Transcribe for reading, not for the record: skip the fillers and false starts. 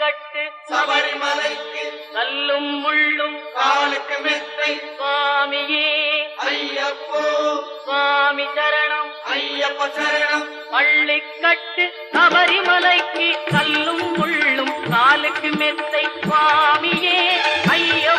பள்ளிக்கட்டு சபரிமலைக்கு கல்லும் முள்ளும் காலுக்கு மெத்தை சுவாமியே ஐயப்போ சுவாமி சரணம் ஐயப்ப சரணம் பள்ளிக்கட்டு சபரிமலைக்கு கல்லும் முள்ளும் காலுக்கு மெத்தை சுவாமியே ஐயப்போ